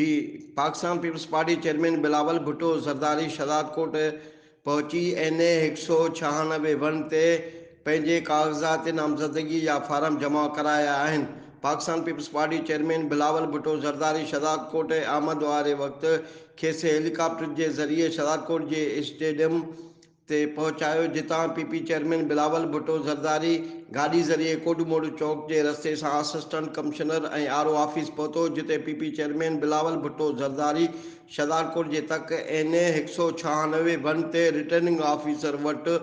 जी, Pakistan peoples party chairman Bilawal Bhutto Zardari Shahdadkot पहुंची NA 196 one ते पंहिंजे कागज़ात नामज़दगी या फार्म जमा कराया आहिनि। Pakistan peoples party chairman Bilawal Bhutto Zardari Shahdadkot आमद वारे वक़्तु खेसि हेलीकॉप्टर जे ज़रिए शहदादकोट जे स्टेडियम ते पहुंचायो, जितां PP चेयरमैन बिलावल भुट्टो ज़रदारी गाड़ी ज़रिए कोडमोडू चौक जे रस्ते सां असिस्टेंट कमिश्नर ऐं RO ऑफिस पहुतो, जिते PP चेयरमैन बिलावल भुट्टो ज़रदारी शहदादकोट जे तक NA 196 वन ते रिटर्निंग ऑफिसर वटि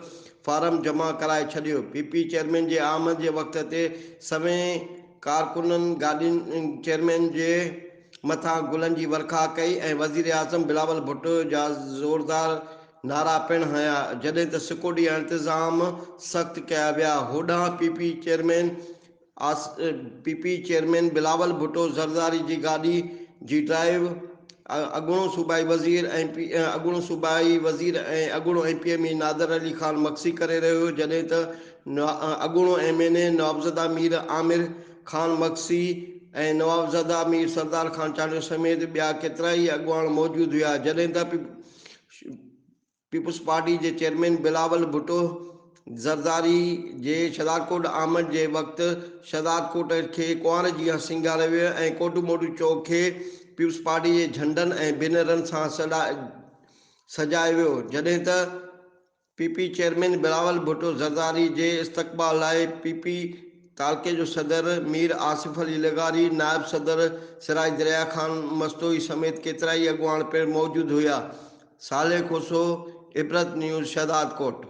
फार्म जमा कराए छॾियो। PP चेयरमैन जे आमद जे वक़्त ते सवें कारकुननि गाॾियुनि चेयरमैन जे मथां गुलनि जी वर्खा कई ऐं वज़ीर आज़म बिलावल भुट्टो जा ज़ोरदार नारा पिणु हंया, जॾहिं त सिक्योरिटी जा इंतज़ाम सख़्तु कया विया। होॾां PP चेयरमैन बिलावल भुट्टो ज़रदारी जी गाॾी जी ड्राइव अॻूणो सूबाई वज़ीर ऐं अॻूणो MPME नादर अली ख़ान मक्सी करे रहियो हो, जॾहिं त अॻूणो MNA नवाबज़दा मीर आमिर ख़ान मक्सी ऐं नवाबज़दा मीर सरदार ख़ान चांडियो समेत ॿिया केतिरा ई अॻुवान मौजूदु हुआ। जॾहिं त पीपल्स पार्टी जे चेयरमैन बिलावल भुट्टो ज़रदारी जे शहदादकोट आमद जे वक़्तु शहदादकोट खे कुंवार जीअं सिंगारियो वियो ऐं कोडमोडू चौक खे पीपल्स पार्टी जे झंडनि ऐं बैनरनि सां सजायो वियो, जॾहिं त PP चेयरमैन बिलावल भुट्टो ज़रदारी जे इस्तक़बाल लाइ PP तालके जो सदर मीर आसिफ अली लगारी, नायब सदर सिराज दरिया ख़ान मस्तोई समेत केतिरा ई अॻुवान पिणु मौजूदु हुआ। साले खोसो इबरत न्यूज़ शहदादकोट।